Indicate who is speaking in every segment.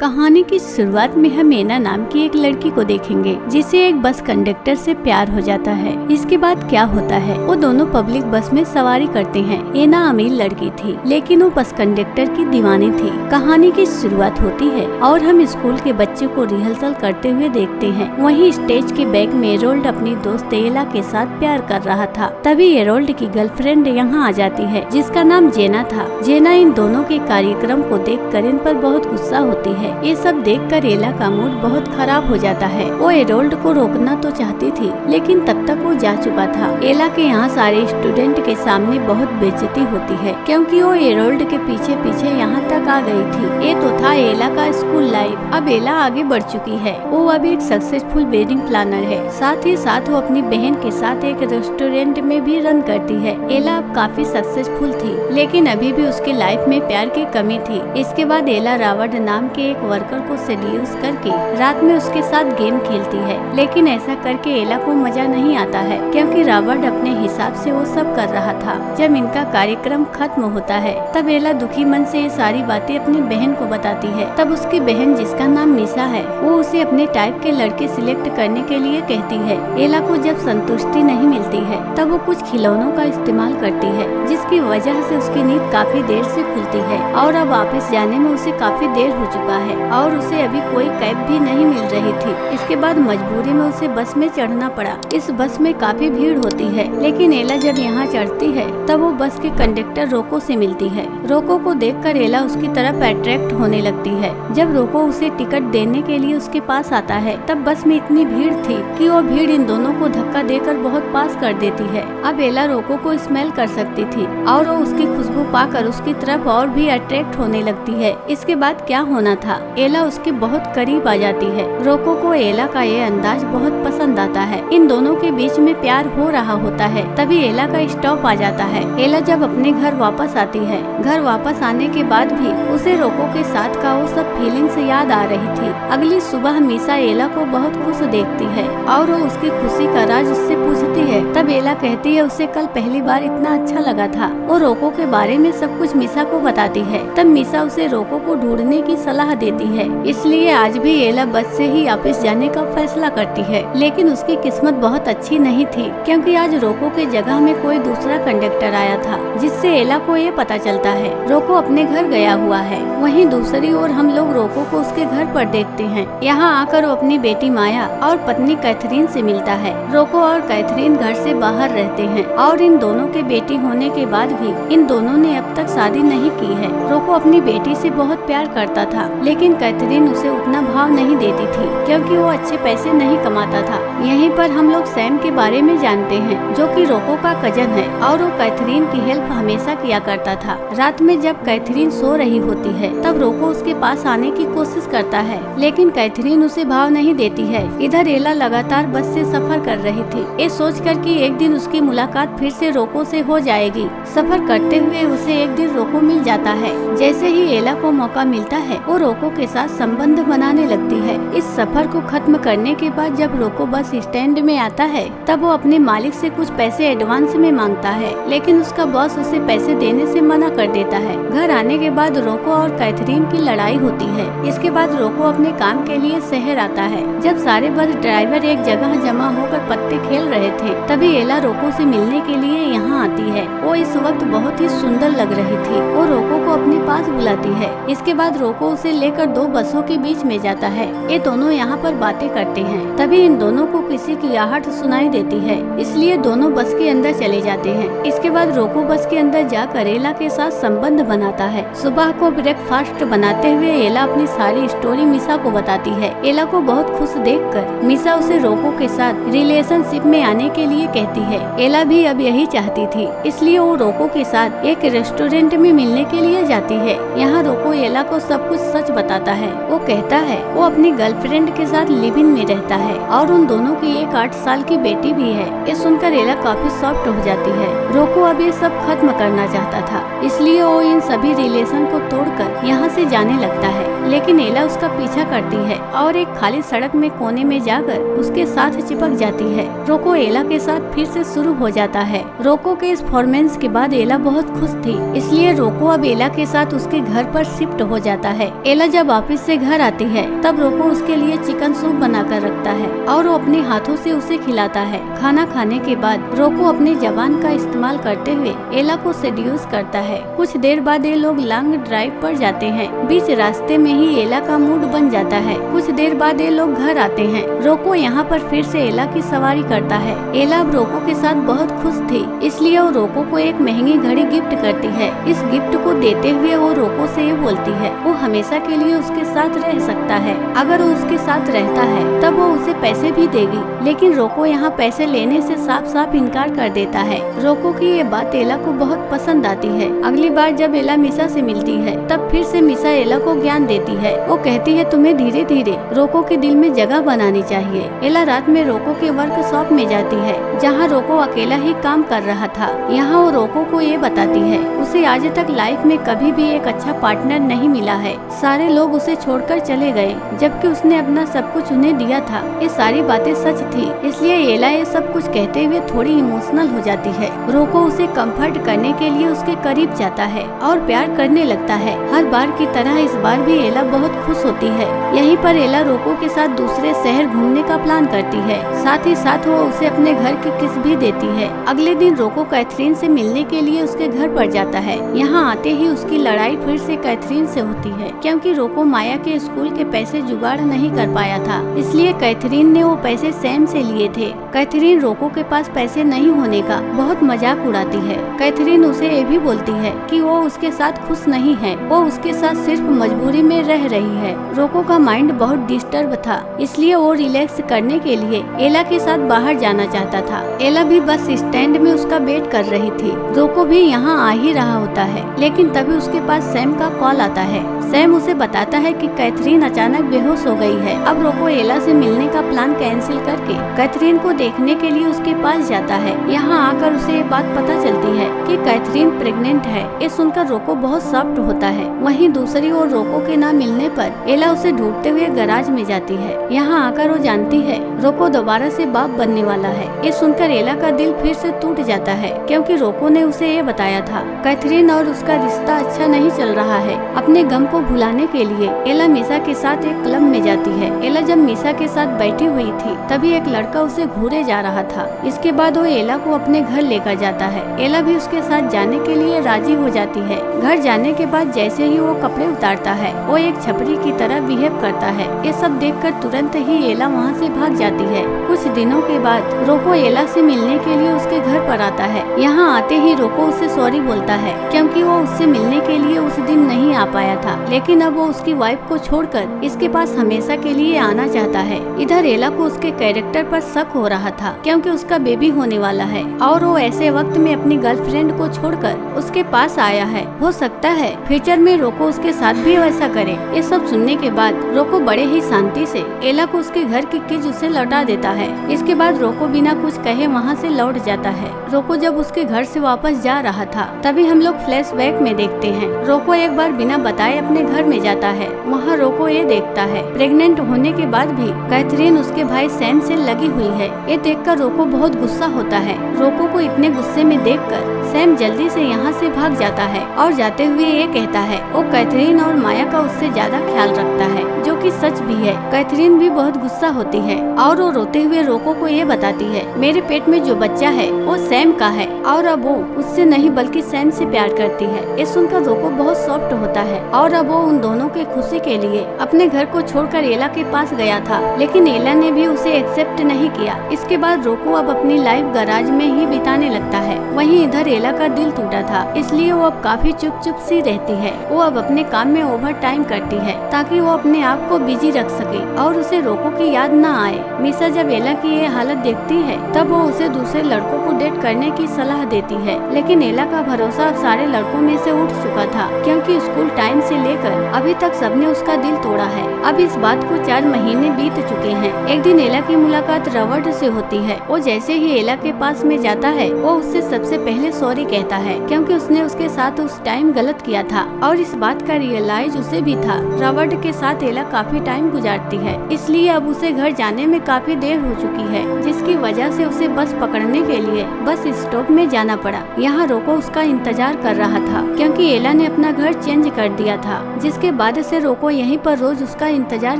Speaker 1: कहानी की शुरुआत में हम एना नाम की एक लड़की को देखेंगे जिसे एक बस कंडक्टर से प्यार हो जाता है। इसके बाद क्या होता है, वो दोनों पब्लिक बस में सवारी करते हैं। एना अमीर लड़की थी लेकिन वो बस कंडक्टर की दीवानी थी। कहानी की शुरुआत होती है और हम स्कूल के बच्चे को रिहर्सल करते हुए देखते हैं। वहीं स्टेज के बैक में एरोल्ड अपनी दोस्त एला के साथ प्यार कर रहा था। तभी एरोल्ड की गर्लफ्रेंड यहाँ आ जाती है जिसका नाम जेना था। जेना इन दोनों के कार्यक्रम को देखकर इन पर बहुत गुस्सा होती है। ये सब देखकर एला का मूड बहुत खराब हो जाता है। वो एरोल्ड को रोकना तो चाहती थी लेकिन तब तक वो जा चुका था। एला के यहाँ सारे स्टूडेंट के सामने बहुत बेइज्जती होती है क्योंकि वो एरोल्ड के पीछे पीछे यहाँ तक आ गई थी। ये तो था एला का स्कूल लाइफ। अब एला आगे बढ़ चुकी है। वो अब एक सक्सेसफुल वेडिंग प्लानर है। साथ ही साथ वो अपनी बहन के साथ एक रेस्टोरेंट में भी रन करती है। एला अब काफी सक्सेसफुल थी लेकिन अभी भी उसके लाइफ में प्यार की कमी थी। इसके बाद एला रावण नाम के एक वर्कर को सेड्यूस करके रात में उसके साथ गेम खेलती है। लेकिन ऐसा करके एला को मजा नहीं आता है क्योंकि रावण अपने हिसाब से वो सब कर रहा था। जब इनका कार्यक्रम खत्म होता है तब एला दुखी मन से ये सारी बातें अपनी बहन को बताती है। तब उसकी बहन जिसका नाम मिसा है वो उसे अपने टाइप के लड़के सिलेक्ट करने के लिए कहती है। एला को जब संतुष्टि नहीं मिलती है तब वो कुछ खिलौनों का इस्तेमाल करती है जिसकी वजह से उसकी नींद काफी देर से खुलती है और अब वापस जाने में उसे काफी देर हो चुका है और उसे अभी कोई कैब भी नहीं मिल रही थी। इसके बाद मजबूरी में उसे बस में चढ़ना पड़ा। इस बस में काफी भीड़ होती है लेकिन एला जब यहाँ चढ़ती है तब वो बस के कंडक्टर रोको से मिलती है। रोको को देखकर एला उसकी तरफ अट्रैक्ट होने लगती है। जब रोको उसे टिकट देने के लिए उसके पास आता है तब बस में इतनी भीड़ थी कि वो भीड़ इन दोनों को धक्का देकर बहुत पास कर देती है। अब एला रोको को स्मेल कर सकती थी और वो उसकी खुशबू पाकर उसकी तरफ और भी अट्रैक्ट होने लगती है। इसके बाद क्या होना था, एला उसके बहुत करीब आ जाती है। रोको को एला का ये अंदाज बहुत पसंद आता है। इन दोनों के बीच में प्यार हो रहा होता है। तभी एला का स्टॉप आ जाता है। एला जब अपने घर वापस आती है, घर वापस आने के बाद भी उसे रोको के साथ का वो सब फीलिंग्स याद आ रही थी। अगली सुबह मिसा एला को बहुत खुश देखती है और वो उसकी खुशी का राज उससे पूछती है। तब एला कहती है उसे कल पहली बार इतना अच्छा लगा था। वो रोको के बारे में सब कुछ मिसा को बताती है। तब मिसा उसे रोको को ढूंढने की सलाह देती है। इसलिए आज भी एला बस से ही वापस जाने का फैसला करती है। लेकिन उसकी किस्मत बहुत अच्छी नहीं थी क्योंकि आज रोको के जगह में कोई दूसरा कंडक्टर आया था जिससे एला को ये पता चलता है रोको अपने घर गया हुआ है। वहीं दूसरी ओर हम लोग रोको को उसके घर पर देखते हैं। यहाँ आकर वो अपनी बेटी माया और पत्नी कैथरीन से मिलता है। रोको और कैथरीन घर से बाहर रहते हैं और इन दोनों के बेटी होने के बाद भी इन दोनों ने अब तक शादी नहीं की है। रोको अपनी बेटी से बहुत प्यार करता था लेकिन कैथरीन उसे उतना भाव नहीं देती थी क्योंकि वो अच्छे पैसे नहीं कमाता था। यहीं पर हम लोग सैम के बारे में जानते हैं जो कि रोको का कजन है और वो कैथरीन की हेल्प हमेशा किया करता था। रात में जब कैथरीन सो रही होती है तब रोको उसके पास आने की कोशिश करता है लेकिन कैथरीन उसे भाव नहीं देती है। इधर एला लगातार बस से सफर कर रही थी, ये सोच कर कि एक दिन उसकी मुलाकात फिर से रोको से हो जाएगी। सफर करते हुए उसे एक दिन रोको मिल जाता है। जैसे ही एला को मौका मिलता है वो रोको के साथ संबंध बनाने लगती है। इस सफर को खत्म करने के बाद जब रोको बस स्टैंड में आता है तब वो अपने मालिक से कुछ पैसे एडवांस में मांगता है लेकिन उसका बॉस उसे पैसे देने से मना कर देता है। घर आने के बाद रोको और कैथरीन की लड़ाई होती है। इसके बाद रोको अपने काम के लिए शहर आता है। जब सारे बस ड्राइवर एक जगह जमा होकर पत्ते खेल रहे थे तभी एला रोको से मिलने के लिए यहाँ आती है। वो इस वक्त बहुत ही सुंदर लग रही थी। वो रोको को अपने पास बुलाती है। इसके बाद रोको उसे लेकर दो बसों के बीच में जाता है। ये दोनों यहाँ पर बातें करते हैं। तभी इन दोनों को किसी की आहट सुनाई देती है इसलिए दोनों बस के अंदर चले जाते हैं। इसके बाद रोको बस के अंदर जाकर एला के साथ संबंध बनाता है। सुबह को ब्रेकफास्ट बनाते हुए एला अपनी सारी स्टोरी मिसा को बताती है। एला को बहुत खुश देखकर मिसा उसे रोको के साथ रिलेशनशिप में आने के लिए कहती है। एला भी अब यही चाहती थी इसलिए वो रोको के साथ एक रेस्टोरेंट में मिलने के लिए जाती है। यहाँ रोको एला को सब कुछ सच बताता है। वो कहता है वो अपनी गर्लफ्रेंड के साथ लिव इन में रहता है और उन दोनों की एक 8 साल की बेटी भी है। ये सुनकर एला काफी सॉफ्ट हो जाती है। रोको अब ये सब खत्म करना चाहता था इसलिए वो इन सभी रिलेशन को तोड़कर यहाँ से जाने लगता है लेकिन एला उसका पीछा करती है और एक खाली सड़क में कोने में जाकर उसके साथ चिपक जाती है। रोको एला के साथ फिर से शुरू हो जाता है। रोको के इस परफॉर्मेंस के बाद एला बहुत खुश थी इसलिए रोको अब एला के साथ उसके घर पर शिफ्ट हो जाता है। एला एला जब ऑफिस से घर आती है तब रोको उसके लिए चिकन सूप बनाकर रखता है और वो अपने हाथों से उसे खिलाता है। खाना खाने के बाद रोको अपनी जबान का इस्तेमाल करते हुए एला को सेड्यूस करता है। कुछ देर बाद ये लोग लॉन्ग ड्राइव पर जाते हैं। बीच रास्ते में ही एला का मूड बन जाता है। कुछ देर बाद ये लोग घर आते हैं। रोको यहाँ पर फिर से एला की सवारी करता है। एला अब रोको के साथ बहुत खुश थी, इसलिए वो रोको को एक महंगी घड़ी गिफ्ट करती है। इस गिफ्ट को देते हुए वो रोको से ये बोलती है वो हमेशा के लिए उसके साथ रह सकता है। अगर वो उसके साथ रहता है तब वो उसे पैसे भी देगी, लेकिन रोको यहाँ पैसे लेने से साफ साफ इनकार कर देता है। रोको की ये बात एला को बहुत पसंद आती है। अगली बार जब एला मिसा से मिलती है तब फिर से मिसा एला को ज्ञान देती है। वो कहती है तुम्हें धीरे धीरे रोको के दिल में जगह बनानी चाहिए। एला रात में रोको के वर्कशॉप में जाती है जहाँ रोको अकेला ही काम कर रहा था। यहाँ वो रोको को ये बताती है उसे आज तक लाइफ में कभी भी एक अच्छा पार्टनर नहीं मिला है। सारे लोग उसे छोड़कर चले गए जबकि उसने अपना सब कुछ उन्हें दिया था। ये सारी बातें सच थी, इसलिए एला ये सब कुछ कहते हुए थोड़ी इमोशनल हो जाती है। रोको उसे कंफर्ट करने के लिए उसके करीब जाता है और प्यार करने लगता है। हर बार की तरह इस बार भी एला बहुत खुश होती है। यहीं पर एला रोको के साथ दूसरे शहर घूमने का प्लान करती है। साथ ही साथ वो उसे अपने घर की किस भी देती है। अगले दिन रोको कैथरीन से मिलने के लिए उसके घर पर जाता है। यहाँ आते ही उसकी लड़ाई फिर से कैथरीन से होती है, क्योंकि रोको माया के स्कूल के पैसे जुगाड़ नहीं कर पाया था, इसलिए कैथरीन ने वो पैसे सैम से लिए थे। कैथरीन रोको के पास पैसे नहीं होने का बहुत मजाक उड़ाती है। कैथरीन उसे ये भी बोलती है कि वो उसके साथ खुश नहीं है, वो उसके साथ सिर्फ मजबूरी में रह रही है। रोको का माइंड बहुत डिस्टर्ब था, इसलिए वो रिलैक्स करने के लिए एला के साथ बाहर जाना चाहता था। एला भी बस स्टैंड में उसका वेट कर रही थी। रोको भी यहाँ आ ही रहा होता है, लेकिन तभी उसके पास सैम का कॉल आता है। सैम उसे बताता है कि कैथरीन अचानक बेहोश हो गई है। अब रोको एला से मिलने का प्लान कैंसिल करके कैथरीन को देखने के लिए उसके पास जाता है। यहाँ आकर उसे ये बात पता चलती है कि कैथरीन प्रेग्नेंट है। ये सुनकर रोको बहुत सॉफ्ट होता है। वहीं दूसरी ओर रोको के ना मिलने पर एला उसे ढूंढते हुए गैराज में जाती है। यहाँ आकर वो जानती है रोको दोबारा से बाप बनने वाला है। ये सुनकर एला का दिल फिर से टूट जाता है, क्योंकि रोको ने उसे ये बताया था कैथरीन और उसका रिश्ता अच्छा नहीं चल रहा है। अपने गम को भुलाने के लिए एला मिसा के साथ एक क्लब में जाती है। एला जब मिसा के साथ बैठी हुई थी तभी एक लड़का उसे घूरे जा रहा था। इसके बाद वो एला को अपने घर लेकर जाता है। एला भी उसके साथ जाने के लिए राजी हो जाती है। घर जाने के बाद जैसे ही वो कपड़े उतारता है वो एक छपरी की तरह बिहेव करता है। ये सब देखकर तुरंत ही एला वहाँ से भाग जाती है। कुछ दिनों के बाद रोको एला से मिलने के लिए उसके घर पर आता है। यहाँ आते ही रोको उसे सॉरी बोलता है, क्योंकि वो उससे मिलने के लिए उस दिन नहीं आ पाया था, लेकिन अब वो उसकी वाइफ को छोड़कर इसके पास हमेशा के लिए आना चाहता है। इधर एला को उसके कैरेक्टर पर शक हो रहा था, क्योंकि उसका बेबी होने वाला है और वो ऐसे वक्त में अपनी गर्लफ्रेंड को छोड़कर उसके पास आया है। हो सकता है फ्यूचर में रोको उसके साथ भी वैसा करे। ये सब सुनने के बाद रोको बड़े ही शांति से एला को उसके घर की कीज उसे लौटा देता है। इसके बाद रोको बिना कुछ कहे वहाँ से लौट जाता है। रोको जब उसके घर से वापस जा रहा था तभी हम लोग फ्लैशबैक में देखते हैं रोको एक बार बिना बताए अपने घर में जाता है। वहाँ रोको ये देखता है प्रेग्नेंट होने के बाद भी कैथरीन उसके भाई सैम से लगी हुई है। ये देखकर रोको बहुत गुस्सा होता है। रोको को इतने गुस्से में देखकर सैम जल्दी से यहाँ से भाग जाता है और जाते हुए ये कहता है वो कैथरीन और माया का उससे ज्यादा ख्याल रखता है, जो कि सच भी है। कैथरीन भी बहुत गुस्सा होती है और वो रोते हुए रोको को ये बताती है मेरे पेट में जो बच्चा है वो सैम का है और अब वो उससे नहीं बल्कि सैम से प्यार करती है। ये सुनकर रोको बहुत सॉफ्ट होता है और अब वो उन दोनों के खुशी के लिए अपने घर को छोड़कर एला के पास गया था, लेकिन एला ने भी उसे एक्सेप्ट नहीं किया। इसके बाद रोको अब अपनी लाइफ गैराज में ही बिताने लगता है। वहीं इधर एला का दिल टूटा था, इसलिए वो अब काफी चुप चुप सी रहती है। वो अब अपने काम में ओवर टाइम करती है ताकि वो अपने आप को बिजी रख सके और उसे रोको की याद न आए। मिसा जब एला की ये हालत देखती है तब वो उसे दूसरे लड़कों को डेट करने की सलाह देती है, लेकिन एला का भरोसा अब सारे लड़कों में से उठ चुका था, क्योंकि स्कूल टाइम से लेकर अभी तक सबने उसका दिल तोड़ा है। अब इस बात को 4 महीने बीत चुके हैं। एक दिन एला की मुलाकात रॉबर्ट से होती है। वो जैसे ही एला के पास में जाता है वो उससे सबसे पहले सॉरी कहता है, क्योंकि उसने उसके साथ उस टाइम गलत किया था और इस बात का रियलाइज उसे भी था। रॉबर्ट हॉवर्ड के साथ एला काफी टाइम गुजारती है, इसलिए अब उसे घर जाने में काफी देर हो चुकी है, जिसकी वजह से उसे बस पकड़ने के लिए बस स्टॉप में जाना पड़ा। यहाँ रोको उसका इंतजार कर रहा था क्योंकि एला ने अपना घर चेंज कर दिया था, जिसके बाद से रोको यहीं पर रोज उसका इंतजार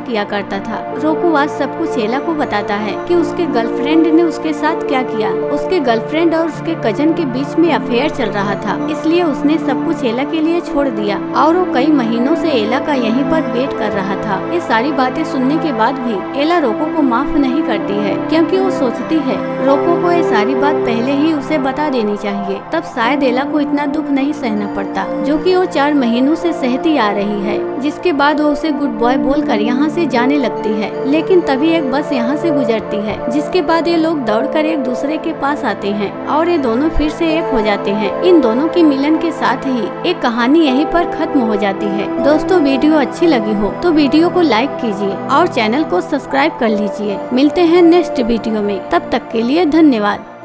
Speaker 1: किया करता था। रोको आज सब कुछ एला को बताता है कि उसके गर्लफ्रेंड ने उसके साथ क्या किया। उसके गर्लफ्रेंड और उसके कजन के बीच में अफेयर चल रहा था, इसलिए उसने सब कुछ एला के लिए छोड़ दिया और वो कई महीनों से एला का यहीं पर वेट कर रहा था। ये सारी बातें सुनने के बाद भी एला रोको को माफ नहीं करती है, क्योंकि वो सोचती है रोको को ये सारी बात पहले ही उसे बता देनी चाहिए, तब शायद एला को इतना दुख नहीं सहना पड़ता, जो कि वो 4 महीनों से सहती आ रही है। जिसके बाद वो उसे गुड बॉय बोलकर यहाँ से जाने लगती है, लेकिन तभी एक बस यहाँ से गुजरती है, जिसके बाद ये लोग दौड़कर एक दूसरे के पास आते हैं और ये दोनों फिर से एक हो जाते हैं। इन दोनों के मिलन के साथ ही एक कहानी यहीं पर खत्म हो जाती है। दोस्तों, वीडियो अच्छी लगी हो तो वीडियो को लाइक कीजिए और चैनल को सब्सक्राइब कर लीजिए। मिलते हैं नेक्स्ट वीडियो में, तब तक के लिए धन्यवाद।